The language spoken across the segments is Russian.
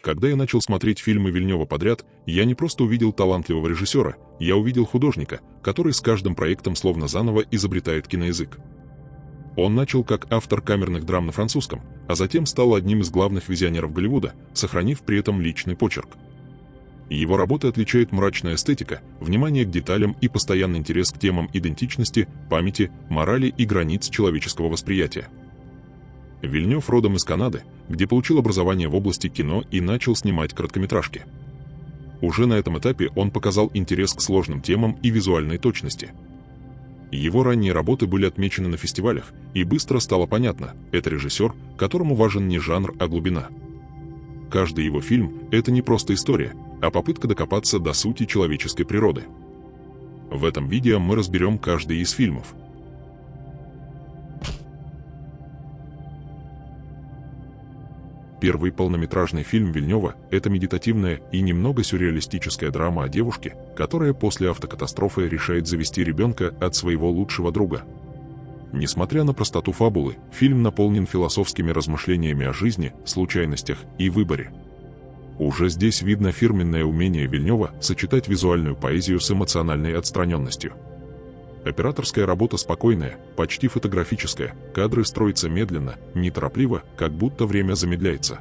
Когда я начал смотреть фильмы Вильнёва подряд, я не просто увидел талантливого режиссера, я увидел художника, который с каждым проектом словно заново изобретает киноязык. Он начал как автор камерных драм на французском, а затем стал одним из главных визионеров Голливуда, сохранив при этом личный почерк. Его работы отличает мрачная эстетика, внимание к деталям и постоянный интерес к темам идентичности, памяти, морали и границ человеческого восприятия. Вильнёв родом из Канады, где получил образование в области кино и начал снимать короткометражки. Уже на этом этапе он показал интерес к сложным темам и визуальной точности. Его ранние работы были отмечены на фестивалях, и быстро стало понятно, это режиссер, которому важен не жанр, а глубина. Каждый его фильм – это не просто история, а попытка докопаться до сути человеческой природы. В этом видео мы разберем каждый из фильмов. Первый полнометражный фильм Вильнёва – это медитативная и немного сюрреалистическая драма о девушке, которая после автокатастрофы решает завести ребенка от своего лучшего друга. Несмотря на простоту фабулы, фильм наполнен философскими размышлениями о жизни, случайностях и выборе. Уже здесь видно фирменное умение Вильнёва сочетать визуальную поэзию с эмоциональной отстраненностью. Операторская работа спокойная, почти фотографическая, кадры строятся медленно, неторопливо, как будто время замедляется.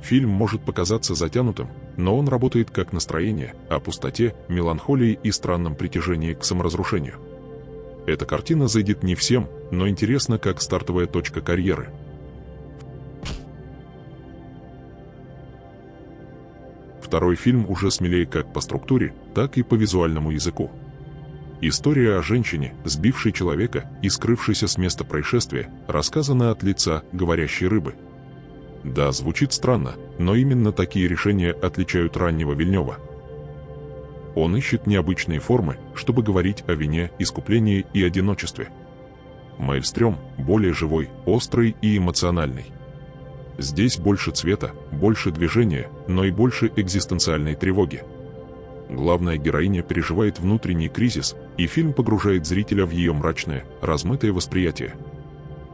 Фильм может показаться затянутым, но он работает как настроение, о пустоте, меланхолии и странном притяжении к саморазрушению. Эта картина зайдет не всем, но интересна как стартовая точка карьеры. Второй фильм уже смелее как по структуре, так и по визуальному языку. История о женщине, сбившей человека и скрывшейся с места происшествия, рассказана от лица говорящей рыбы. Да, звучит странно, но именно такие решения отличают раннего Вильнёва. Он ищет необычные формы, чтобы говорить о вине, искуплении и одиночестве. Маэльстрём более живой, острый и эмоциональный. Здесь больше цвета, больше движения, но и больше экзистенциальной тревоги. Главная героиня переживает внутренний кризис, и фильм погружает зрителя в ее мрачное, размытое восприятие.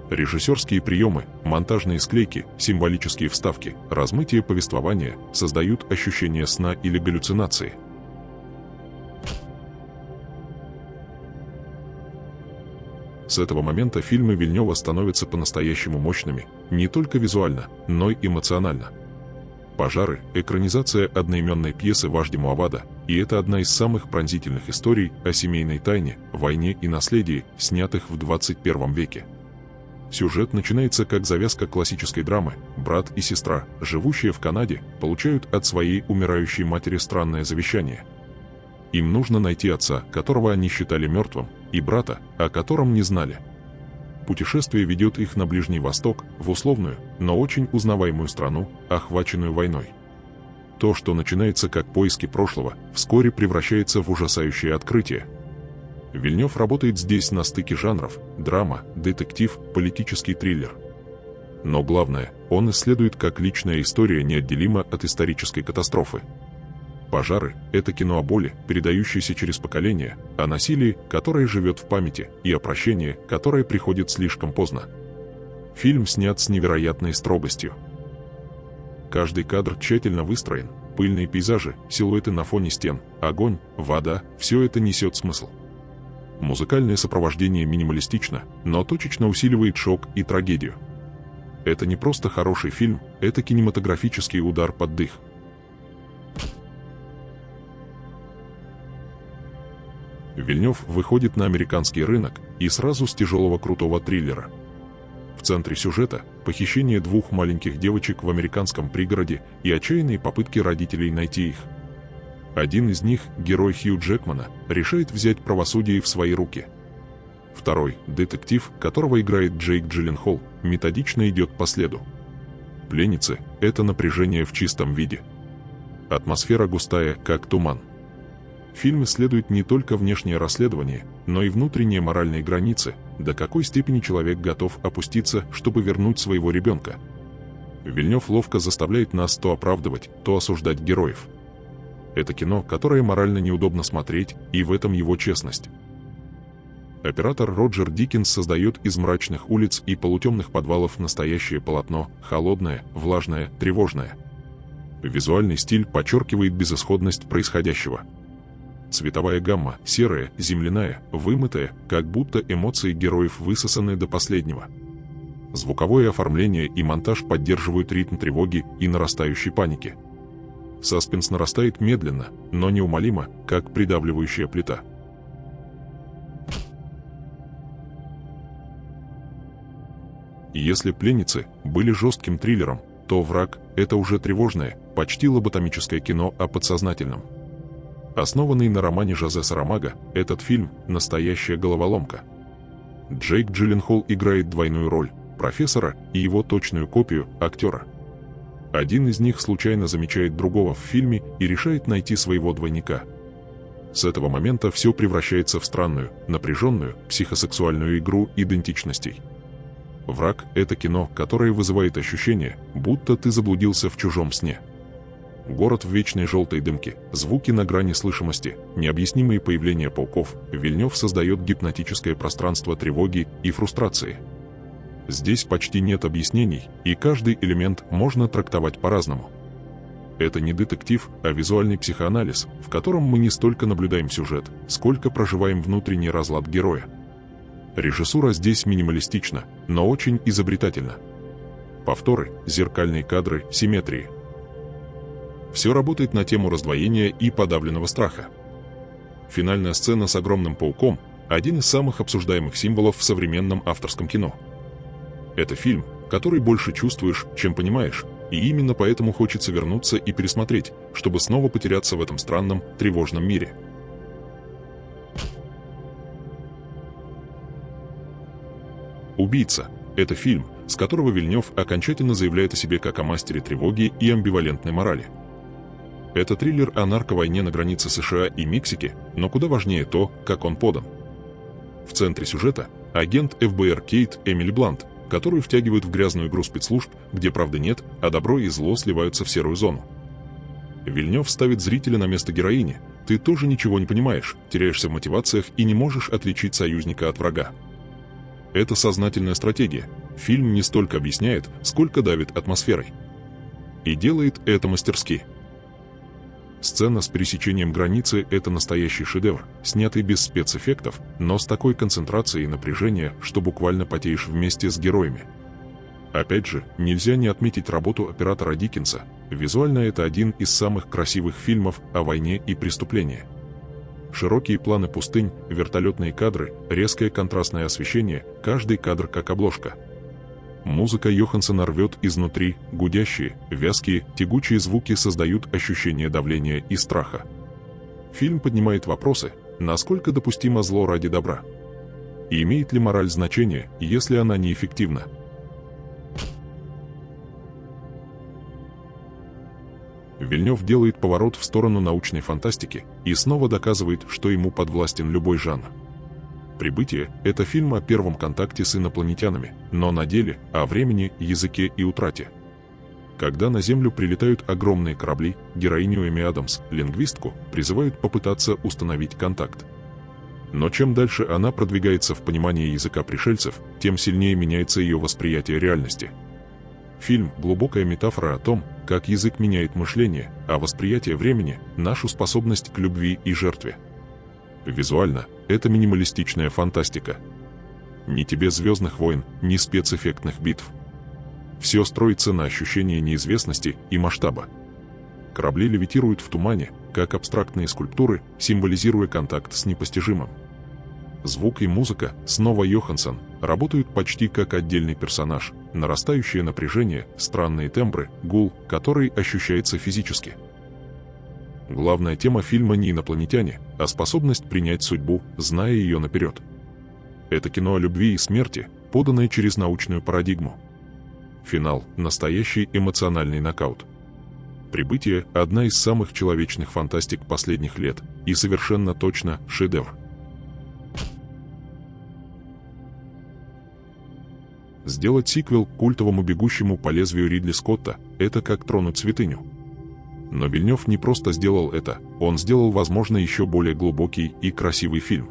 Режиссерские приемы, монтажные склейки, символические вставки, размытие повествования создают ощущение сна или галлюцинации. С этого момента фильмы Вильнёва становятся по-настоящему мощными, не только визуально, но и эмоционально. «Пожары» — экранизация одноименной пьесы Важди Муавада, и это одна из самых пронзительных историй о семейной тайне, войне и наследии, снятых в 21 веке. Сюжет начинается как завязка классической драмы. Брат и сестра, живущие в Канаде, получают от своей умирающей матери странное завещание. Им нужно найти отца, которого они считали мертвым, и брата, о котором не знали. Путешествие ведет их на Ближний Восток, в условную, но очень узнаваемую страну, охваченную войной. То, что начинается как поиски прошлого, вскоре превращается в ужасающее открытие. Вильнёв работает здесь на стыке жанров: драма, детектив, политический триллер. Но главное, он исследует, как личная история неотделима от исторической катастрофы. «Пожары» — это кино о боли, передающейся через поколения, о насилии, которое живет в памяти, и о прощении, которое приходит слишком поздно. Фильм снят с невероятной строгостью. Каждый кадр тщательно выстроен, пыльные пейзажи, силуэты на фоне стен, огонь, вода — все это несет смысл. Музыкальное сопровождение минималистично, но точечно усиливает шок и трагедию. Это не просто хороший фильм, это кинематографический удар под дых. Вильнёв выходит на американский рынок и сразу с тяжелого крутого триллера. В центре сюжета – похищение двух маленьких девочек в американском пригороде и отчаянные попытки родителей найти их. Один из них, герой Хью Джекмана, решает взять правосудие в свои руки. Второй, детектив, которого играет Джейк Джилленхол, методично идет по следу. Пленницы – это напряжение в чистом виде. Атмосфера густая, как туман. Фильм исследует не только внешнее расследование, но и внутренние моральные границы, до какой степени человек готов опуститься, чтобы вернуть своего ребенка. Вильнёв ловко заставляет нас то оправдывать, то осуждать героев. Это кино, которое морально неудобно смотреть, и в этом его честность. Оператор Роджер Дикинс создает из мрачных улиц и полутемных подвалов настоящее полотно, холодное, влажное, тревожное. Визуальный стиль подчеркивает безысходность происходящего. Цветовая гамма серая, земляная, вымытая, как будто эмоции героев высосаны до последнего. Звуковое оформление и монтаж поддерживают ритм тревоги и нарастающей паники. Саспенс нарастает медленно, но неумолимо, как придавливающая плита. Если «Пленницы» были жестким триллером, то «Враг» — это уже тревожное, почти лоботомическое кино о подсознательном. Основанный на романе Жозе Сарамаго, этот фильм — настоящая головоломка. Джейк Джилленхол играет двойную роль — профессора и его точную копию — актера. Один из них случайно замечает другого в фильме и решает найти своего двойника. С этого момента все превращается в странную, напряженную, психосексуальную игру идентичностей. «Враг» — это кино, которое вызывает ощущение, будто ты заблудился в чужом сне. Город в вечной желтой дымке, звуки на грани слышимости, необъяснимые появления пауков. Вильнёв создает гипнотическое пространство тревоги и фрустрации. Здесь почти нет объяснений, и каждый элемент можно трактовать по-разному. Это не детектив, а визуальный психоанализ, в котором мы не столько наблюдаем сюжет, сколько проживаем внутренний разлад героя. Режиссура здесь минималистична, но очень изобретательна. Повторы, зеркальные кадры, симметрии. Все работает на тему раздвоения и подавленного страха. Финальная сцена с огромным пауком – один из самых обсуждаемых символов в современном авторском кино. Это фильм, который больше чувствуешь, чем понимаешь, и именно поэтому хочется вернуться и пересмотреть, чтобы снова потеряться в этом странном, тревожном мире. «Убийца» — это фильм, с которого Вильнёв окончательно заявляет о себе как о мастере тревоги и амбивалентной морали. Это триллер о нарковойне на границе США и Мексики, но куда важнее то, как он подан. В центре сюжета — агент ФБР Кейт Эмили Блант, которую втягивают в грязную игру спецслужб, где правды нет, а добро и зло сливаются в серую зону. Вильнёв ставит зрителя на место героини. Ты тоже ничего не понимаешь, теряешься в мотивациях и не можешь отличить союзника от врага. Это сознательная стратегия. Фильм не столько объясняет, сколько давит атмосферой. И делает это мастерски. Сцена с пересечением границы – это настоящий шедевр, снятый без спецэффектов, но с такой концентрацией напряжения, что буквально потеешь вместе с героями. Опять же, нельзя не отметить работу оператора Диккенса. Визуально это один из самых красивых фильмов о войне и преступлении. Широкие планы пустынь, вертолетные кадры, резкое контрастное освещение, каждый кадр как обложка. Музыка Йоханссона рвет изнутри, гудящие, вязкие, тягучие звуки создают ощущение давления и страха. Фильм поднимает вопросы, насколько допустимо зло ради добра. И имеет ли мораль значение, если она неэффективна? Вильнёв делает поворот в сторону научной фантастики и снова доказывает, что ему подвластен любой жанр. «Прибытие» — это фильм о первом контакте с инопланетянами, но на деле о времени, языке и утрате. Когда на Землю прилетают огромные корабли, героиню Эми Адамс, лингвистку, призывают попытаться установить контакт. Но чем дальше она продвигается в понимании языка пришельцев, тем сильнее меняется ее восприятие реальности. Фильм – глубокая метафора о том, как язык меняет мышление, а восприятие времени – нашу способность к любви и жертве. Визуально – это минималистичная фантастика. Ни тебе «Звездных войн», ни спецэффектных битв. Все строится на ощущении неизвестности и масштаба. Корабли левитируют в тумане, как абстрактные скульптуры, символизируя контакт с непостижимым. Звук и музыка, снова Йоханссон, работают почти как отдельный персонаж, нарастающее напряжение, странные тембры, гул, который ощущается физически. Главная тема фильма не инопланетяне, а способность принять судьбу, зная ее наперед. Это кино о любви и смерти, поданное через научную парадигму. Финал – настоящий эмоциональный нокаут. «Прибытие» – одна из самых человечных фантастик последних лет, и совершенно точно шедевр. Сделать сиквел к культовому «Бегущему по лезвию» Ридли Скотта – это как тронуть святыню. Но Вильнёв не просто сделал это, он сделал, возможно, еще более глубокий и красивый фильм.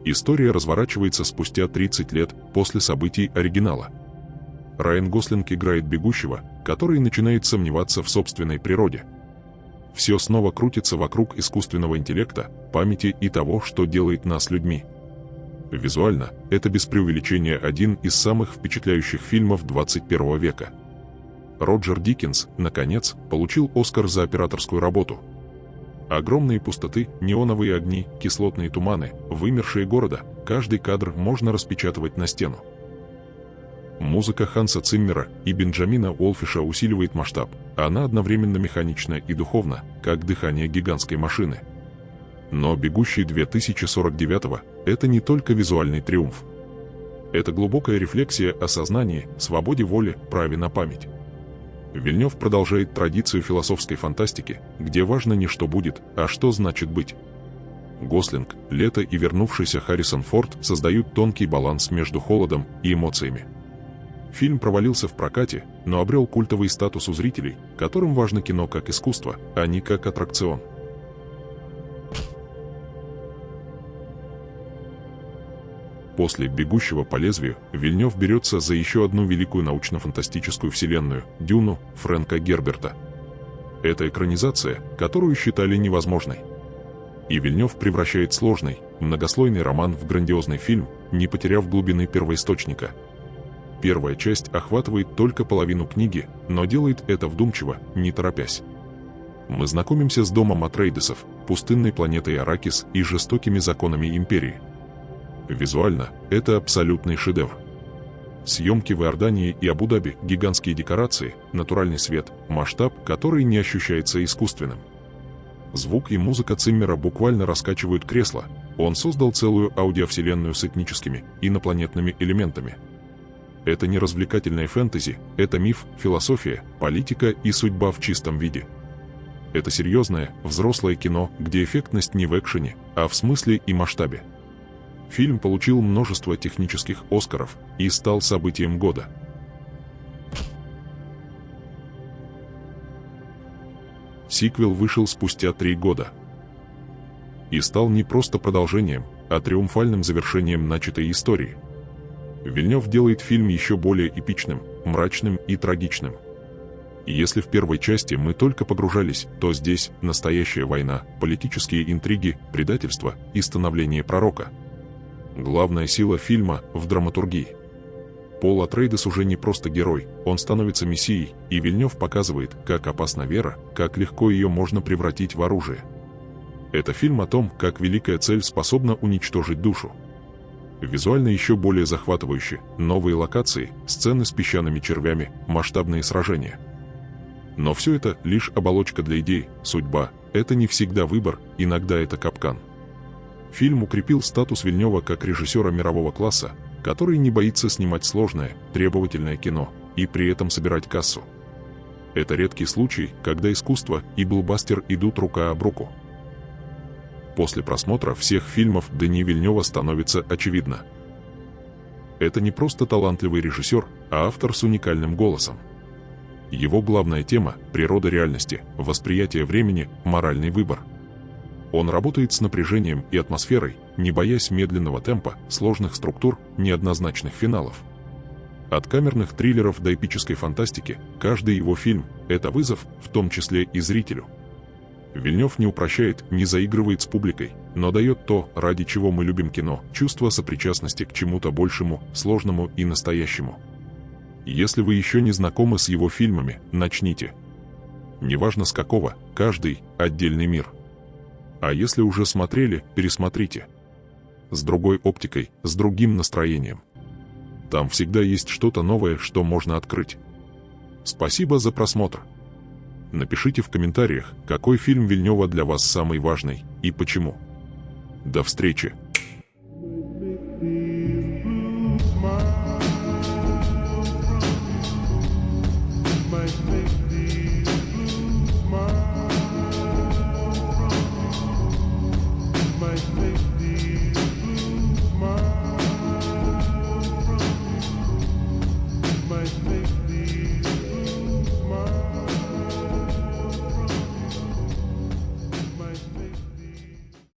История разворачивается спустя 30 лет после событий оригинала. Райан Гослинг играет бегущего, который начинает сомневаться в собственной природе. Все снова крутится вокруг искусственного интеллекта, памяти и того, что делает нас людьми. Визуально, это без преувеличения один из самых впечатляющих фильмов 21 века. Роджер Дикинс, наконец, получил Оскар за операторскую работу. Огромные пустоты, неоновые огни, кислотные туманы, вымершие города, каждый кадр можно распечатывать на стену. Музыка Ханса Циммера и Бенджамина Уолфиша усиливает масштаб, она одновременно механична и духовна, как дыхание гигантской машины. Но «Бегущий 2049» — это не только визуальный триумф. Это глубокая рефлексия о сознании, свободе воли, праве на память. Вильнёв продолжает традицию философской фантастики, где важно не что будет, а что значит быть. Гослинг, Лето и вернувшийся Харрисон Форд создают тонкий баланс между холодом и эмоциями. Фильм провалился в прокате, но обрел культовый статус у зрителей, которым важно кино как искусство, а не как аттракцион. После «Бегущего по лезвию» Вильнёв берется за еще одну великую научно-фантастическую вселенную – «Дюну» Фрэнка Герберта. Это экранизация, которую считали невозможной. И Вильнёв превращает сложный, многослойный роман в грандиозный фильм, не потеряв глубины первоисточника. Первая часть охватывает только половину книги, но делает это вдумчиво, не торопясь. Мы знакомимся с домом Атрейдесов, пустынной планетой Аракис и жестокими законами Империи. Визуально, это абсолютный шедевр. Съемки в Иордании и Абу-Даби, гигантские декорации, натуральный свет, масштаб, который не ощущается искусственным. Звук и музыка Циммера буквально раскачивают кресло, он создал целую аудиовселенную с этническими, инопланетными элементами. Это не развлекательное фэнтези, это миф, философия, политика и судьба в чистом виде. Это серьезное, взрослое кино, где эффектность не в экшене, а в смысле и масштабе. Фильм получил множество технических «Оскаров» и стал событием года. Сиквел вышел спустя 3 года. И стал не просто продолжением, а триумфальным завершением начатой истории. Вильнёв делает фильм еще более эпичным, мрачным и трагичным. И если в первой части мы только погружались, то здесь настоящая война, политические интриги, предательство и становление пророка. Главная сила фильма в драматургии. Пол Атрейдес уже не просто герой, он становится мессией, и Вильнёв показывает, как опасна вера, как легко ее можно превратить в оружие. Это фильм о том, как великая цель способна уничтожить душу. Визуально еще более захватывающе, новые локации, сцены с песчаными червями, масштабные сражения. Но все это лишь оболочка для идей, судьба – это не всегда выбор, иногда это капкан. Фильм укрепил статус Вильнёва как режиссера мирового класса, который не боится снимать сложное, требовательное кино и при этом собирать кассу. Это редкий случай, когда искусство и блокбастер идут рука об руку. После просмотра всех фильмов Дени Вильнёва становится очевидно. Это не просто талантливый режиссер, а автор с уникальным голосом. Его главная тема – природа реальности, восприятие времени, моральный выбор. Он работает с напряжением и атмосферой, не боясь медленного темпа, сложных структур, неоднозначных финалов. От камерных триллеров до эпической фантастики, каждый его фильм – это вызов, в том числе и зрителю. Вильнёв не упрощает, не заигрывает с публикой, но дает то, ради чего мы любим кино – чувство сопричастности к чему-то большему, сложному и настоящему. Если вы еще не знакомы с его фильмами, начните. Неважно с какого, каждый – отдельный мир. А если уже смотрели, пересмотрите. С другой оптикой, с другим настроением. Там всегда есть что-то новое, что можно открыть. Спасибо за просмотр. Напишите в комментариях, какой фильм Вильнёва для вас самый важный и почему. До встречи!